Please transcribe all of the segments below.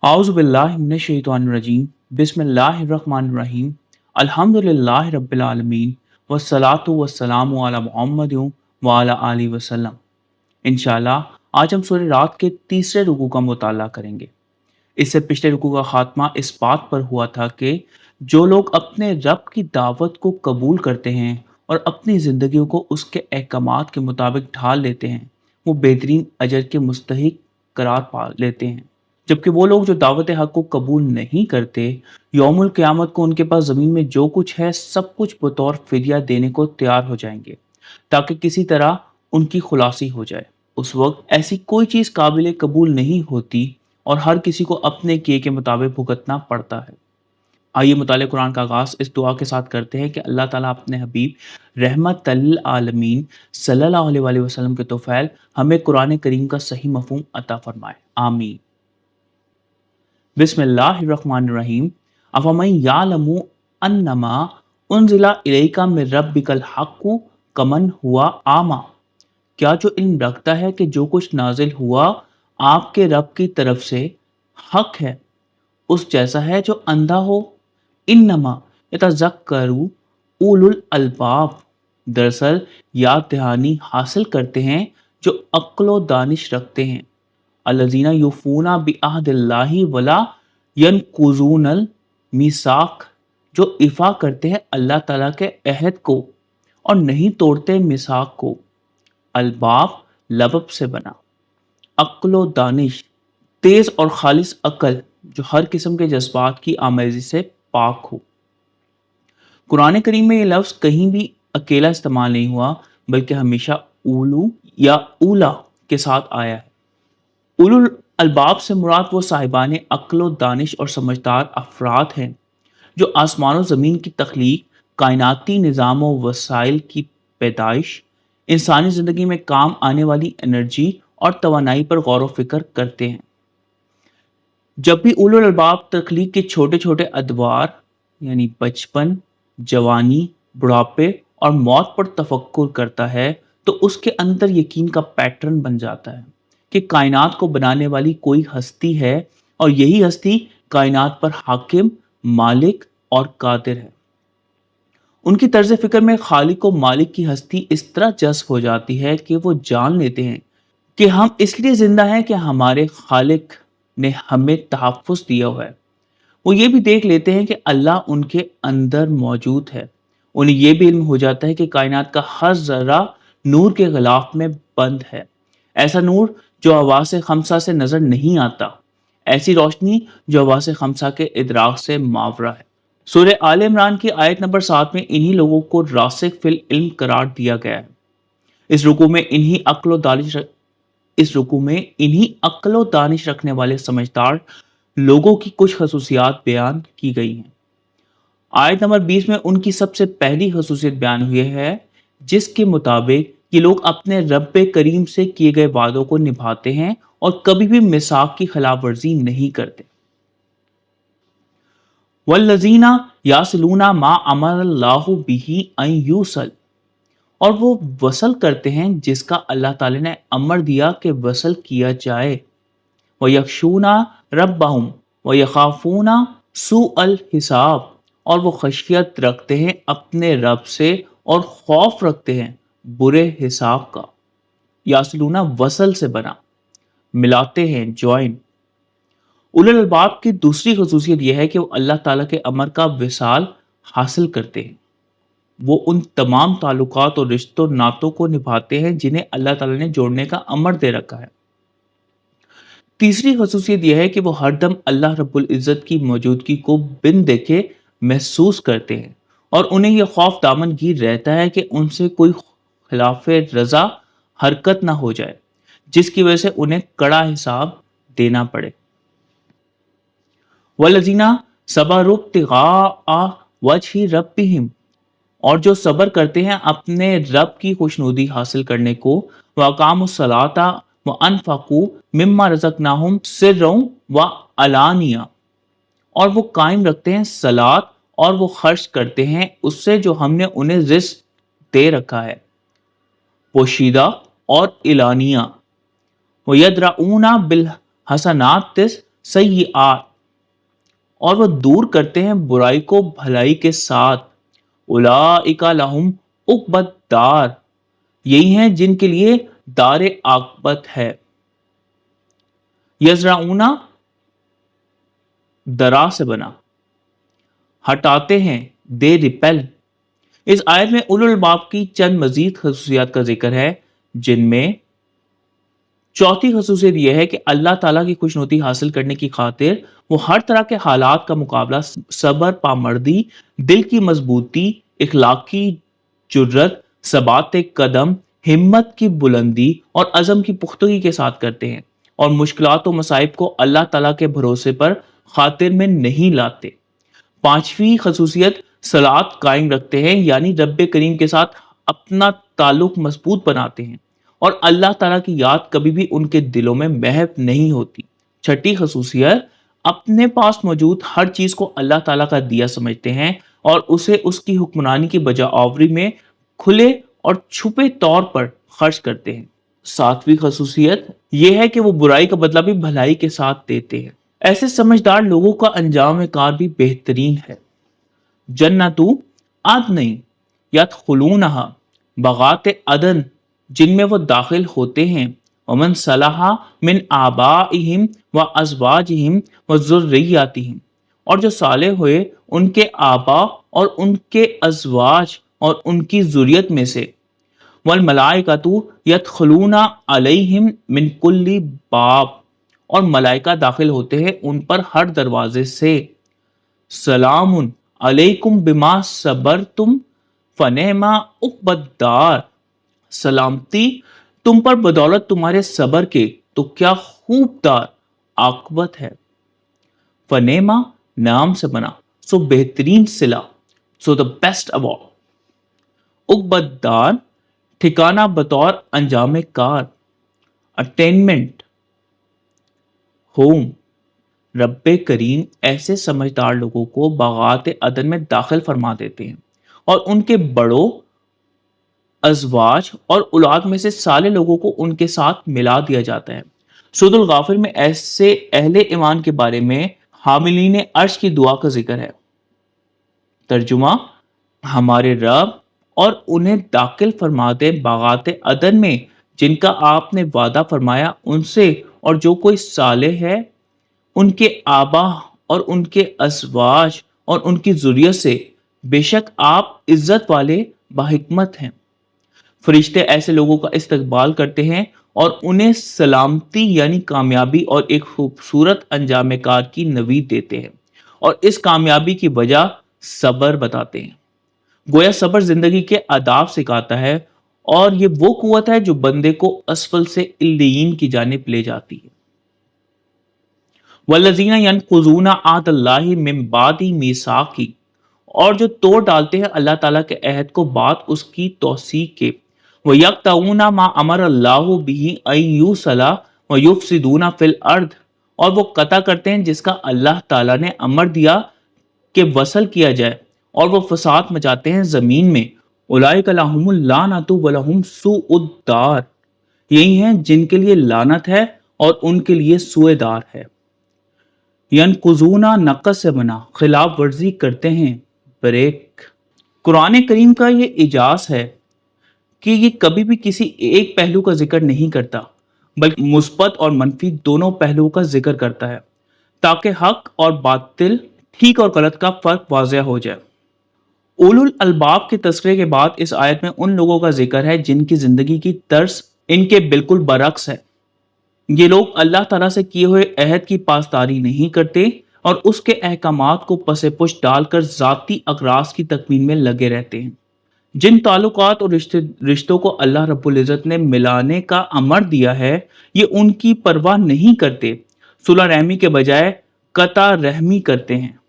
आउज़ु बिल्लाहि मिनश शैतानिर रजीम बिस्मिल्लाहिर रहमानिर रहीम अल्हम्दुलिल्लाहि रब्बिल आलमीन वस्सलातु वस्सलामु अला मुहम्मदिन व अला आलिहि वसल्लम। इंशाअल्लाह आज हम सूरह रात के तीसरे रुकू का मुताला करेंगे। इससे पिछले रुकू का खात्मा इस बात पर हुआ था कि जो लोग अपने रब की दावत को कबूल करते हैं और अपनी ज़िंदगियों को उसके अहकामात के मुताबिक ढाल लेते हैं, वो बेहतरीन अजर के मुस्तहिक करार पा लेते हैं। जबकि वो लोग जो दावत हक को कबूल नहीं करते, यौमुल क़यामत को उनके पास ज़मीन में जो कुछ है सब कुछ बतौर फ़िदिया देने को तैयार हो जाएंगे ताकि किसी तरह उनकी खुलासी हो जाए। उस वक्त ऐसी कोई चीज़ काबिल कबूल नहीं होती और हर किसी को अपने किए के मुताबिक भुगतना पड़ता है। आइए मुताले कुरान का आगाज़ इस दुआ के साथ करते हैं कि अल्लाह ताला अपने हबीब रहमतल आलमीन सल्लल्लाहु अलैहि वसल्लम के तौफ़ैल हमें कुरान करीम का सही मफ़हूम अता फ़रमाए। आमीन। बिस्मिल्लाहिर्रहमानिर्रहीम अफ़मन यालमु अन्नमा उन्ज़िला इलैका मिर रब्बिकल हक़्क़ु कमन हुआ आमा। क्या जो इल्म रखता है कि जो कुछ नाजिल हुआ आपके रब की तरफ से हक है, उस जैसा है जो अंधा हो। इन्नमा यतज़क्करु उलुल अलबाब। दरअसल याद दहानी हासिल करते हैं जो अक्ल व दानिश रखते हैं। अल्लज़ीना युफ़ूना बिअहदिल्लाहि वला यनकुज़ूनल मीसाक। जो इफ़ा करते हैं अल्लाह ताला के अहद को और नहीं तोड़ते मिसाक को। अलबाब लबब से बना। अक्ल व दानिश तेज़ और खालिस अकल जो हर किस्म के जज्बात की आमेज़ी से पाक हो। कुरान करीम में ये लफ्ज़ कहीं भी अकेला इस्तेमाल नहीं हुआ, बल्कि हमेशा उलू या उला के साथ आया है। उलुल अलबाब से मुराद वो साहिबान अक्ल व दानिश और समझदार अफराद हैं जो आसमान व ज़मीन की तख्लीक, कायनाती निज़ाम व वसाइल की पैदाइश, इंसानी ज़िंदगी में काम आने वाली एनर्जी और तवानाई पर गौर व फिक्र करते हैं। जब भी उलुल अलबाब तख्लीक के छोटे छोटे अदवार यानी बचपन, जवानी, बुढ़ापे और मौत पर तफक्कुर करता है, तो उसके अंदर यकीन का पैटर्न बन जाता है कि कायनात को बनाने वाली कोई हस्ती है और यही हस्ती कायनात पर हाकिम, मालिक और कादिर है। उनकी तर्ज फिक्र में खालिक व मालिक की हस्ती इस तरह जज्ब हो जाती है कि वो जान लेते हैं कि हम इसलिए जिंदा हैं कि हमारे खालिक ने हमें तहफ़्फ़ुज़ दिया हुआ है। वो ये भी देख लेते हैं कि अल्लाह उनके अंदर मौजूद है। उन्हें ये भी इल्म हो जाता है कि कायनात का हर ज़र्रा नूर के ग़िलाफ़ में बंद है। ऐसा नूर जो हवास खमसा से नज़र नहीं आता, ऐसी रोशनी जो हवास खमसा के इदराक से मावरा है। सूरह आल इमरान की आयत नंबर 7 में इन्हीं लोगों को रासिख फिल इल्म करार दिया गया है। इस रुकू में इन्हीं अक्ल व दानिश रखने वाले समझदार लोगों की कुछ खसूसियात बयान की गई हैं। आयत नंबर 20 में उनकी सबसे पहली खसूसियत बयान हुई है, जिसके मुताबिक ये लोग अपने रब्बे करीम से किए गए वादों को निभाते हैं और कभी भी मिसाक की खिलाफ वर्जी नहीं करते। वल्लज़ीना यासिलूना मा अमरल्लाहु बिही अन यूसल। और वो वसल करते हैं जिसका अल्लाह ताला ने अमर दिया कि वसल किया जाए। व यखशूना रब्बहुम व यखाफूना सूअल हिसाब। और वो खशियत रखते हैं अपने रब से और खौफ रखते हैं बुरे हिसाब का। यासलूना वसल से बना, मिलाते हैं, जॉइन। उलुल अलबाब की दूसरी खसूसियत यह है कि वो अल्लाह ताला के अमर का विसाल हासिल करते हैं। वो उन तमाम ताल्लुकात और रिश्तों नातों को निभाते हैं जिन्हें अल्लाह ताला ने जोड़ने का अमर दे रखा है। तीसरी खसूसियत यह है कि वो हरदम अल्लाह रब्बुल इज़्ज़त की मौजूदगी को बिन देखे महसूस करते हैं और उन्हें यह खौफ दामनगीर रहता है कि उनसे कोई खिलाफ रज़ा हरकत ना हो जाए, जिसकी वजह से उन्हें कड़ा हिसाब देना पड़े। वल्लज़ीना सबरू इब्तिग़ाअ वजहि रब्बिहिम। और जो सब्र करते हैं अपने रब की खुशनुदी हासिल करने को। व अक़ामुस्सलाता व अनफ़क़ू मिम्मा रज़क़नाहुम सिर्रन व अलानिया। और वो कायम रखते हैं सलात और वो खर्च करते हैं उससे जो हमने उन्हें रिज़्क़ दे रखा है, पोशीदा और इलानिया। व यदरऊना बिल हसनातिस सय्यिआत, और वो दूर करते हैं बुराई को भलाई के साथ। उलाइका लहुम उक़बत दार, यही हैं जिनके लिए दारे आकबत है। यज़रऊना, दरा से बना, हटाते हैं, दे रिपेल। इस आयत में उलुल अलबाब की चंद मजीद खसूसियात का जिक्र है, जिनमें चौथी खसूसियत यह है कि अल्लाह ताला की खुशनुदी हासिल करने की खातिर वो हर तरह के हालात का मुकाबला सब्र, पामर्दी, दिल की मजबूती, इखलाकी जुर्रत, सबात कदम, हिम्मत की बुलंदी और अज़म की पुख्तगी के साथ करते हैं, और मुश्किलात और मसाइब को अल्लाह ताला के भरोसे पर खातिर में नहीं लाते। पांचवी खसूसियत सलात कायम रखते हैं, यानी रब करीम के साथ अपना ताल्लुक मजबूत बनाते हैं, और अल्लाह ताला की याद कभी भी उनके दिलों में महव नहीं होती। छठी खसूसियत, अपने पास मौजूद हर चीज को अल्लाह ताला का दिया समझते हैं और उसे उसकी हुक्मरानी की बजाआवरी में खुले और छुपे तौर पर खर्च करते हैं। सातवीं खसूसियत यह है कि वो बुराई का बदला भी भलाई के साथ देते हैं। ऐसे समझदार लोगों का अंजाम कार भी बेहतरीन है। जन्नतु आदन यदखुलूनहा, बगात अदन जिनमें वो दाखिल होते हैं। वमन सलाहा मिन आबाइहिम व अज़वाजिहिम व ज़ुर्रिय्यातिहिम, और जो साले हुए उनके आबा और उनके अज़वाज और उनकी ज़ुर्रियत में से। वल मलाइकतु यदखुलूना अलैहिम मिन कुल्ली बाब, और मलाइका दाखिल होते हैं उन पर हर दरवाजे से। सलामुन अलैकुम बिमा सबरतुम फनेमा उक़बद्दार, सलामती तुम पर बदौलत तुम्हारे सबर के, तो क्या खूबदार आकबत है। फनेमा नाम से बना, सो बेहतरीन सिला, सो द बेस्ट अवार्ड। उक़बद्दार ठिकाना बतौर अंजाम कार, अटेनमेंट, होम। रब्बे करीम ऐसे समझदार लोगों को बागात अदन में दाखिल फरमा देते हैं, और उनके बड़ों, अज़वाज और औलाद में से साले लोगों को उनके साथ मिला दिया जाता है। सूरह गाफिर में ऐसे अहले ईमान के बारे में हामिलीन अर्श की दुआ का जिक्र है। तर्जुमा, हमारे रब और उन्हें दाखिल फरमा दे बागात अदन में जिनका आपने वादा फरमाया उनसे, और जो कोई साले है उनके आबा और उनके अज़वाज और उनकी ज़ुर्रियत से, बेशक आप इज्जत वाले बाहिकमत हैं। फरिश्ते ऐसे लोगों का इस्तकबाल करते हैं और उन्हें सलामती यानी कामयाबी और एक खूबसूरत अंजाम कार की नवीद देते हैं, और इस कामयाबी की वजह सब्र बताते हैं। गोया सब्र जिंदगी के आदाब सिखाता है, और ये वो कुव्वत है जो बंदे को असफल से इल्लीन की जानिब ले जाती है। वल्लज़ीना यनकुज़ूना अहदल्लाहि मिन बादि मीसाकी, और जो तोड़ डालते हैं अल्लाह ताला के अहद को बाद उसकी तौसीक के। व यक़तऊना मा अमर अल्लाहु बिही अन युसला व युफ़सिदूना फिल अर्द, और वो कता करते हैं जिसका अल्लाह ताला ने अमर दिया कि वसल किया जाए, और वो फसाद मचाते हैं जमीन में। उलाइका लहुमुल लानतु व लहुम सूउद दार, यही हैं जिनके लिए लानत है और उनके लिए सुएदार है। यनकुज़ूना नक़स से बना, खिलाफ वर्जी करते हैं, ब्रेक। कुरान करीम का ये इजाज़ है कि ये कभी भी किसी एक पहलू का जिक्र नहीं करता, बल्कि मुस्बत और मनफी दोनों पहलुओं का जिक्र करता है, ताकि हक और बातिल, ठीक और गलत का फर्क वाज़ेह हो जाए। उलुल अलबाब के तस्करे के बाद इस आयत में उन लोगों का जिक्र है जिनकी जिंदगी की तर्ज इनके बिल्कुल बरक्स है। ये लोग अल्लाह ताला से किए हुए अहद की पासदारी नहीं करते और उसके अहकामात को पसे पुश डालकर जाती अगराज की तकमील में लगे रहते हैं। जिन ताल्लुकात और रिश्तों को अल्लाह रब्बुल इज़्ज़त ने मिलाने का अमर दिया है, ये उनकी परवाह नहीं करते, सुलह रहमी के बजाय कता रहमी करते हैं,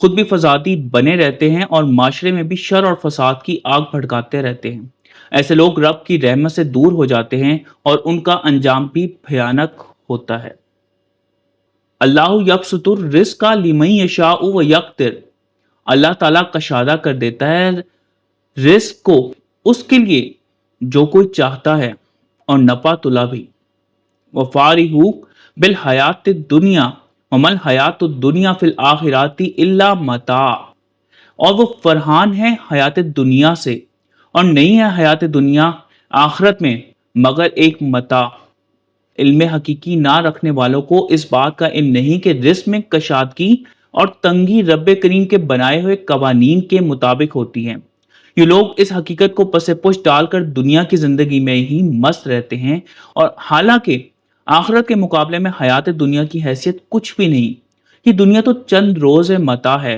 खुद भी फसादी बने रहते हैं और माशरे में भी शर और फसाद की आग भड़काते रहते हैं। ऐसे लोग रब की रहमत से दूर हो जाते हैं और उनका अंजाम भी भयानक होता है। अल्लाहु यबसुतुर रिज़्क़ लिमन यशाउ व यक़दिर, अल्लाह ताला कशादा कर देता है रिज़्क़ को उसके लिए जो कोई चाहता है, और नफा तुला भी। वफ़ारिहू बिल हयात दुनिया वमल हयात दुनिया फिल आखिराती इल्ला मता, और वो फरहान है हयात दुनिया से, और नहीं है हयात दुनिया आखिरत में मगर एक मता। इल्म हकीकी ना रखने वालों को इस बात का इल्म नहीं कि रिस्क में कशादगी और तंगी रब करीम के बनाए हुए कवानीन के मुताबिक होती है। ये लोग इस हकीकत को पसे पुश डालकर दुनिया की जिंदगी में ही मस्त रहते हैं, और हालांकि आखिरत के मुकाबले में हयात दुनिया की हैसियत कुछ भी नहीं। ये दुनिया तो चंद रोज मता है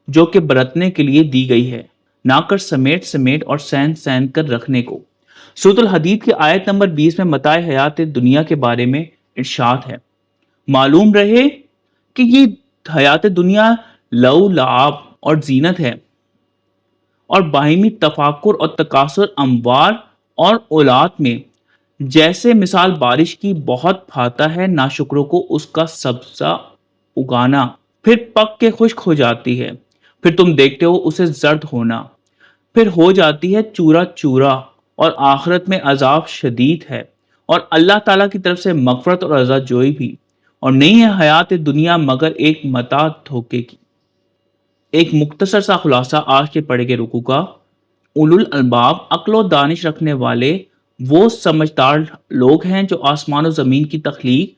जो कि बरतने के लिए दी गई है, ना कर समेट समेट और सैन सैन कर रखने को। सूरतुल हदीद की आयत नंबर 20 में मताए हयात दुनिया के बारे में इरशाद है, मालूम रहे कि ये हयात दुनिया लव लाभ और जीनत है, और बाहिमी तफाकुर और तकासुर अमवार और औलाद में जैसे मिसाल बारिश की बहुत भाता है नाशुक्रों को उसका सब्जा उगाना, फिर पक के खुश्क हो जाती है, फिर तुम देखते हो उसे जर्द होना, फिर हो जाती है चूरा चूरा, और आखिरत में अजाब शदीद है, और अल्लाह ताला की तरफ से मगफरत और रजा जोई भी, और नहीं है हयात दुनिया मगर एक मता धोखे की। एक मुख्तसर सा खुलासा आज के पढ़े गए रुकू का। उलुल अलबाब अक्लो दानिश रखने वाले वो समझदार लोग हैं जो आसमान और ज़मीन की तख्लीक,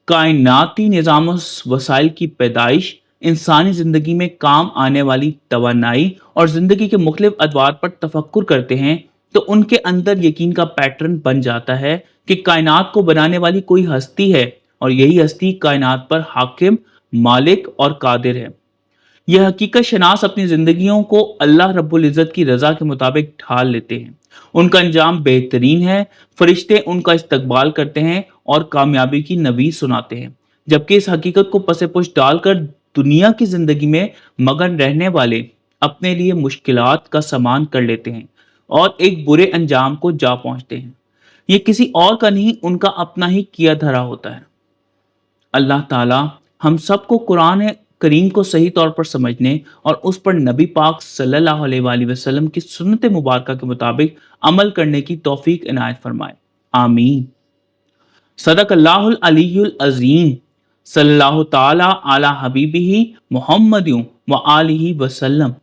कायनाती निज़ाम वसाइल की पैदाइश, इंसानी ज़िंदगी में काम आने वाली तवानाई और ज़िंदगी के मुख्तलिफ अदवार पर तफक्कुर करते हैं, तो उनके अंदर यकीन का पैटर्न बन जाता है कि कायनात को बनाने वाली कोई हस्ती है, और यही हस्ती कायनात पर हाकिम, मालिक और कादिर है। यह हकीकत शनास अपनी जिंदगियों को अल्लाह रब्बुल इज़्ज़त की रजा के मुताबिक ढाल लेते हैं। उनका अंजाम बेहतरीन है, फरिश्ते उनका इस्तकबाल करते हैं और कामयाबी की नवीद सुनाते हैं, जबकि इस हकीकत को पसे पुश डालकर दुनिया की जिंदगी में मगन रहने वाले अपने लिए मुश्किलात का सामान कर लेते हैं और एक बुरे अंजाम को जा पहुंचते हैं। ये किसी और का नहीं, उनका अपना ही किया धरा होता है। अल्लाह ताला हम सबको कुरान करीम को सही तौर पर समझने और उस पर नबी पाक सल्लल्लाहु अलैहि वसल्लम की सुन्नत मुबारक के मुताबिक अमल करने की तौफीक इनायत फरमाए। आमीन। सदक़ल्लाहुल अलीयुल अज़ीम। सल्लल्लाहु ताला अला हबीबिही मुहम्मदिन व आलिहि वसल्लम।